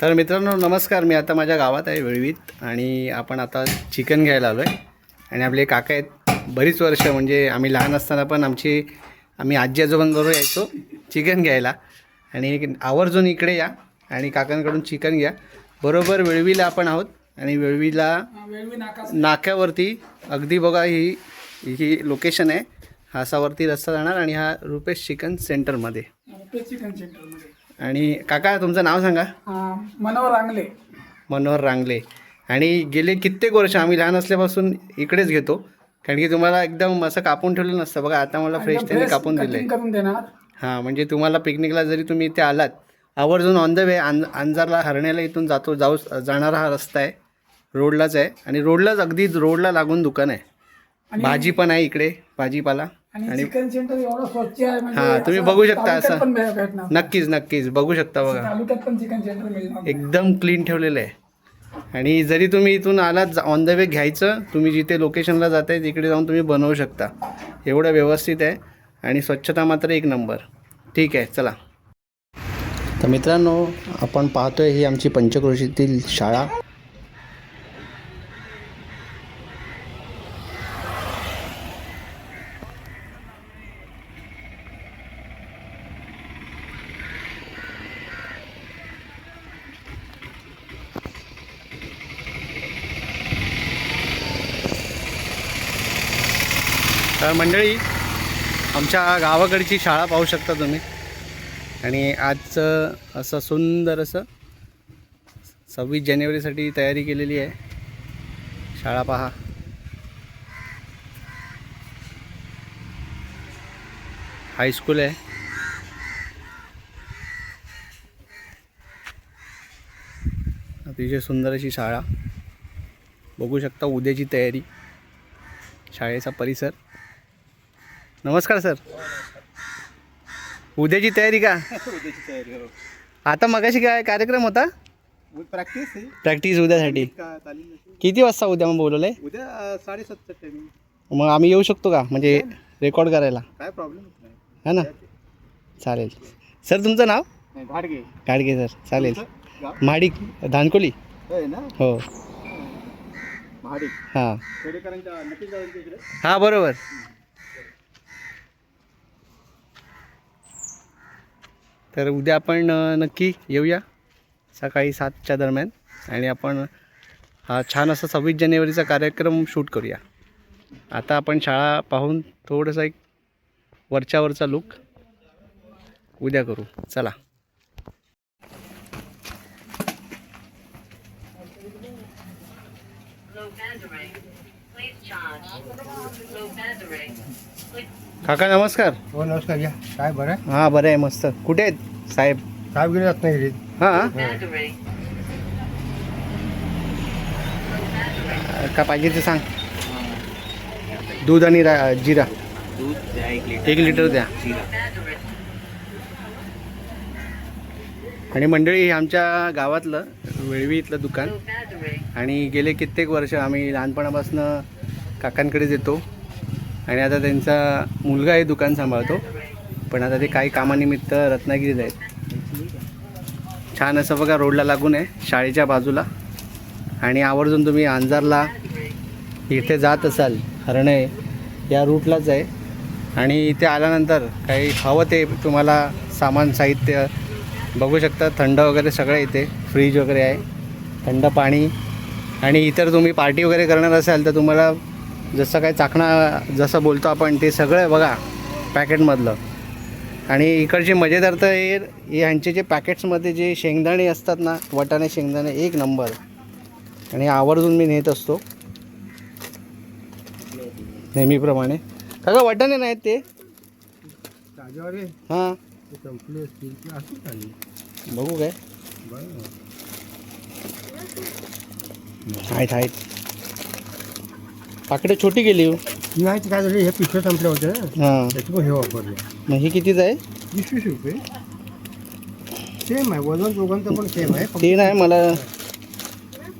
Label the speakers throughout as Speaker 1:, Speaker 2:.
Speaker 1: तर मित्रांनो नमस्कार. मी आता माझ्या गावात आहे वेळवीत आणि आपण आता चिकन घ्यायला आलो आहे. आणि आपले काका आहेत बरीच वर्ष, म्हणजे आम्ही लहान असताना पण आम्ही आजी आजोबांबरोबर यायचो चिकन घ्यायला. आणि आवर्जून इकडे या आणि काकांकडून चिकन घ्या. बरोबर वेळवीला आपण आहोत आणि वेळवी नाक्यावरती अगदी बघा ही लोकेशन आहे. हा असावरती रस्ता जाणार आणि हा रुपेश चिकन सेंटरमध्ये. आणि काका तुमचं नाव सांगा. मनोहर रांगले. आणि गेले कित्येक वर्ष आम्ही लहान असल्यापासून इकडेच घेतो, कारण की तुम्हाला एकदम असं कापून ठेवलं नसतं. बघा आता मला फ्रेश त्यांनी कापून दिलं. हां, म्हणजे तुम्हाला पिकनिकला जरी तुम्ही इथे आलात आवर्जून ऑन द वे अंजारला हरण्याला इथून जाणारा हा रस्ता आहे, रोडलाच आहे. आणि रोडलाच अगदी रोडला लागून दुकान आहे. भाजी पण आहे इकडे, भाजीपाला. आणि
Speaker 2: चिकन सेंटर एवढं स्वच्छ आहे म्हणजे
Speaker 1: हां, तुम्ही बघू शकता असं.
Speaker 2: भेटणार.
Speaker 1: नक्कीच बघू शकता बघा,
Speaker 2: तालुक्यात पण चिकन सेंटर मिळणार.
Speaker 1: एकदम क्लीन ठेवलेलं आहे. आणि जरी तुम्ही इथून आलात ऑन द वे घ्यायचं, तुम्ही जिथे लोकेशनला जाताय तिकडे जाऊन तुम्ही बनवू शकता. एवढं व्यवस्थित आहे आणि स्वच्छता मात्र एक नंबर. ठीक आहे, चला. तर मित्रांनो आपण पाहतोय ही आमची पंचक्रोशीतील शाळा. तर मंडळी आमच्या गावाकडची शाळा पाहू शकता तुम्ही. आणि आजचं असं सुंदर असं 26 जानेवारीसाठी तयारी केलेली आहे. शाळा पहा. हायस्कूल आहे. अतिशय सुंदर अशी शाळा बघू शकता. उद्याची तयारी, शाळेचा परिसर. नमस्कार सर. उद्याची तयारी का?
Speaker 3: उद्याची तयारी हो.
Speaker 1: आता मगाशी काय कार्यक्रम होता? प्रॅक्टिस उद्यासाठी. किती वाजता उद्या मग बोलवलंय?
Speaker 3: उद्या 7:30 टायमिंग.
Speaker 1: मग आम्ही येऊ शकतो का, म्हणजे रेकॉर्ड करायला?
Speaker 3: काय प्रॉब्लेम नाही.
Speaker 1: है ना, चालेल. सर तुमचं नाव?
Speaker 3: घाडगे.
Speaker 1: गाडगे सर. चालेल. माडिक धानकोली.
Speaker 3: ना
Speaker 1: हो.
Speaker 3: महाडिक.
Speaker 1: हां
Speaker 3: खेडेकरांच्या नक्की जाऊन तिकडे.
Speaker 1: हां बरोबर. तर उद्या आपण नक्की येऊया सकाळी 7च्या दरम्यान आणि आपण हा छान असा 26 जानेवारीचा कार्यक्रम शूट करूया. आता आपण शाळा पाहून थोडंसं एक वरचा लुक उद्या करू. चला. काका नमस्कार.
Speaker 4: हो नमस्कार. या काय बरं आहे?
Speaker 1: हां बरं आहे, मस्त. कुठे आहेत साहेब?
Speaker 4: साहेब गेले जात नाही.
Speaker 1: हां का पाहिजे ते सांग. दूध आणि जिरा.
Speaker 3: दूध द्या
Speaker 1: 1 लिटर द्या. आणि मंडळी हे आमच्या गावातलं वेळवी इथलं दुकान. आणि गेले कित्येक वर्ष आम्ही लहानपणापासून काकांकडेच येतो. आणि आता त्यांचा मुलगा हे दुकान सांभाळतो, पण आता ते काही कामानिमित्त रत्नागिरीत आहेत. छान असं बघा रोडला लागून आहे, शाळेच्या बाजूला. आणि आवर्जून तुम्ही अंजारला इथे जात असाल, हरणे या रूटलाच आहे. आणि इथे आल्यानंतर काही हवं ते तुम्हाला सामान साहित्य बघू शकता. थंड वगैरे सगळं इथे, फ्रीज वगैरे आहे, थंड पाणी. आणि इतर तुम्ही पार्टी वगैरे करणार असाल तर तुम्हाला जसं काय चाकणा जसं बोलतो आपण ते सगळं बघा पॅकेटमधलं. आणि इकडचे मजेदार तर हे ह्यांचे जे पॅकेट्समध्ये जे शेंगदाणे असतात ना, वाटाणे शेंगदाणे एक नंबर. आणि आवर्जून मी नेत असतो नेहमीप्रमाणे. काका वाटाणे नाहीत ते? हां बघू काय आहेत. पाकिटं छोटी गेली हो.
Speaker 4: नाही काय झालं, हे पिशव्या संपल्या होत्या.
Speaker 1: हां
Speaker 4: त्याच्यामुळे हे वापरलं.
Speaker 1: मग हे कितीच आहे?
Speaker 4: 20 रुपये. सेम आहे, वजन दोघांचं पण सेम आहे.
Speaker 1: ते नाही,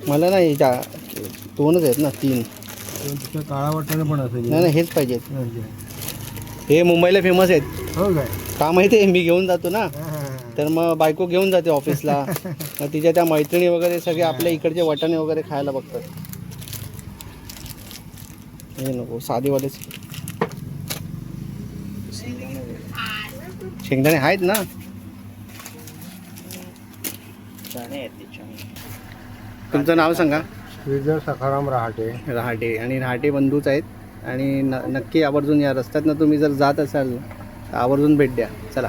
Speaker 1: मला नाही, 2च आहेत ना, 3.
Speaker 4: काळा वाटाणा पण असेल.
Speaker 1: नाही हेच पाहिजेत. हे मुंबईला फेमस आहेत.
Speaker 4: हो काय?
Speaker 1: का माहिती आहे, मी घेऊन जातो ना.
Speaker 4: हां.
Speaker 1: तर मग बायको घेऊन जाते ऑफिसला. मग तिच्या त्या मैत्रिणी वगैरे सगळे आपल्या इकडचे वाटाणे वगैरे खायला बघतात. हे नको साधेवालेच. शेंगदाणे आहेत ना. तुमचं नाव सांगा.
Speaker 4: श्रीधर सखाराम रहाटे.
Speaker 1: रहाटे. आणि रहाटे बंधूच आहेत. आणि नक्की आवर्जून या रस्त्यातनं तुम्ही जर जात असाल तर आवर्जून भेट द्या. चला.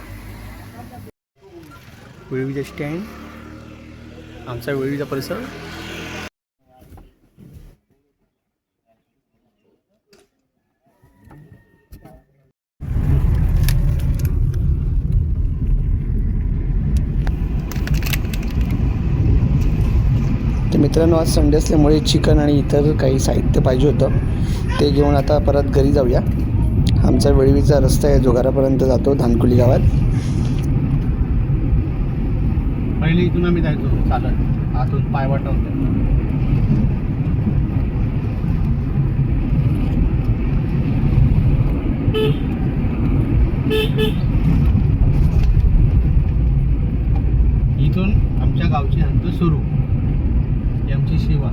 Speaker 1: वेळवीचा स्टँड, आमचा वेळवीचा परिसर. तर मित्रांनो, आज संडे असल्यामुळे चिकन आणि इतर काही साहित्य पाहिजे होतं. ते घेऊन आता परत घरी जाऊया. आमचा वेळवीचा रस्ता आहे जो घरापर्यंत जातो धानकुली गावात. पहिले इथून आम्ही जायचो चालत, आतून पायवाटा होता. इथून आमच्या गावची हद्द सुरू. ही आमची शिवा.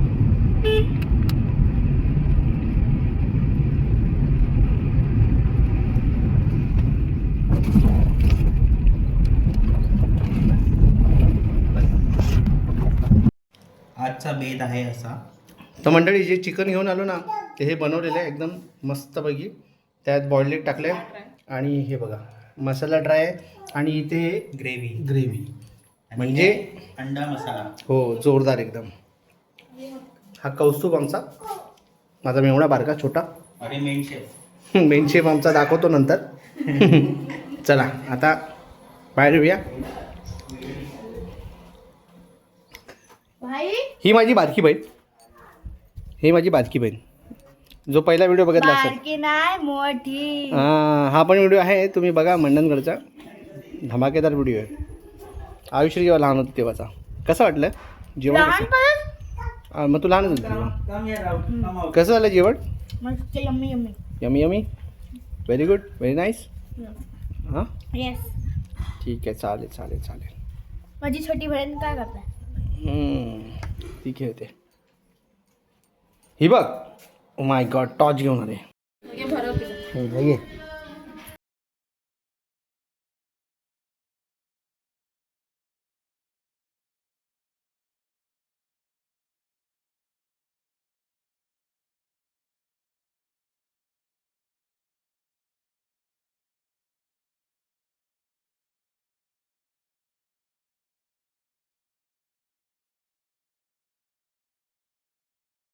Speaker 3: आजचा बेत आहे असा.
Speaker 1: तर मंडळी, जे चिकन घेऊन आलो ना ते हे बनवलेलं आहे एकदम मस्तपैकी. त्यात बॉइल्ड एग टाकलं आहे आणि हे बघा मसाला ड्राय आहे. आणि इथे ग्रेव्ही म्हणजे
Speaker 3: अंडा मसाला.
Speaker 1: हो, जोरदार एकदम. हा कौस्तुभ आमचा, माझा मेवणा बारका छोटा.
Speaker 3: अरे मेन शेफ.
Speaker 1: मेन शेफ आमचा दाखवतो नंतर. चला आता बाहेर येऊया. ही माझी बारकी बहीण. ही माझी बारकी बहीण, जो पहिला व्हिडिओ बघितला असेल.
Speaker 5: बारकी नाही मोठी.
Speaker 1: हा पण व्हिडिओ आहे, तुम्ही बघा. मंडणगडचा धमाकेदार व्हिडिओ आहे. आयुष्य जेव्हा लहान होती तेव्हाचा. कसं वाटलं जेवण? मग तू लहानच होती तेव्हा. कसं झालं जेवण?
Speaker 5: मस्त yummy yummy.
Speaker 1: Yummy yummy. Very good, very nice. हां
Speaker 5: येस.
Speaker 1: ठीक आहे, चालेल चालेल चालेल.
Speaker 5: माझी छोटी बहीण काय करते?
Speaker 1: ती खेळते. ही बघ, ओ माय गॉड, टॉर्च घेऊन आले. घे.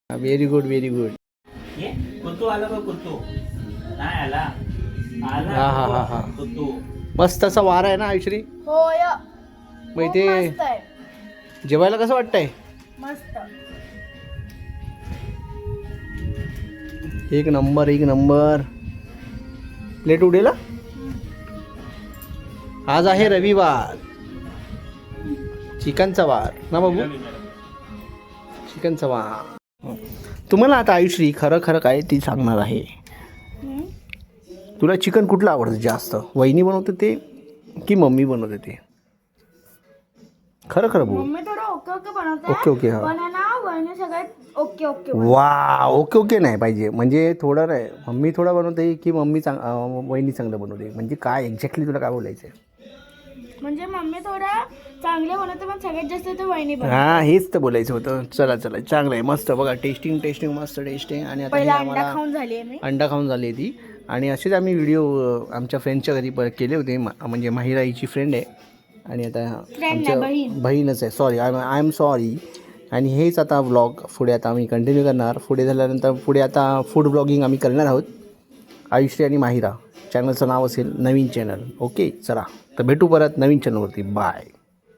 Speaker 1: Very good, very good.
Speaker 3: कुतू आला का? कुतू नाही आला.
Speaker 1: हा हा हा हा.
Speaker 3: कुतू
Speaker 1: मस्त असा वारा आहे ना आयुश्री.
Speaker 5: होय.
Speaker 1: मग इथे
Speaker 5: मस्त आहे.
Speaker 1: जेवायला कसं वाटतंय?
Speaker 5: मस्त.
Speaker 1: एक नंबर, एक नंबर. प्लेट उडेल. आज आहे रविवार, चिकनचा वार ना बाबू. चिकनचा वार. तुम्हाला आता आयुश्री खरं खरं काय ती सांगणार आहे. तुला चिकन कुठलं आवडतं जास्त? वहिनी बनवते ते की मम्मी बनवते ते? खरं खरं बोल.
Speaker 5: मम्मी थोडं ओके ओके बनवते.
Speaker 1: Okay okay. हा.
Speaker 5: पण आहे ना वहिनी सगळ्यात ओके ओके.
Speaker 1: वा, ओके ओके नाही पाहिजे. म्हणजे थोडं नाही, मम्मी थोडा बनवते की मम्मी वहिनी चांगलं बनवते? म्हणजे काय एक्झॅक्टली तुला काय बोलायचं आहे?
Speaker 5: म्हणजे मम्मी थोडा चांगले बनवते पण सगळ्यात जास्त तर वहिनी बनवते.
Speaker 1: हां, हेच तर बोलायचं होतं. चला चला, चांगलं आहे, मस्त. बघा टेस्टिंग टेस्टिंग मस्त टेस्ट आहे. आणि आता हे
Speaker 5: पहिला अंडा
Speaker 1: आम्हाला
Speaker 5: खाऊन झाली आहे मी.
Speaker 1: अंडा खाऊन झाली आहे ती. आणि असेच आम्ही व्हिडिओ आमच्या फ्रेंडच्या घरी केले होते. म्हणजे माहिरा हिची फ्रेंड आहे. आणि आता आमच्या बहीणच आहे. Sorry, I am sorry. आणि हेच आता व्लॉग पुढे आता आम्ही कंटिन्यू करणार. पुढे झाल्यानंतर पुढे आता फूड ब्लॉगिंग आम्ही करणार आहोत. आयुश्री आणि माहिरा चॅनलचं नाव असेल नवीन चॅनल. ओके, चला तर भेटू परत नवीन चॅनलवरती. बाय.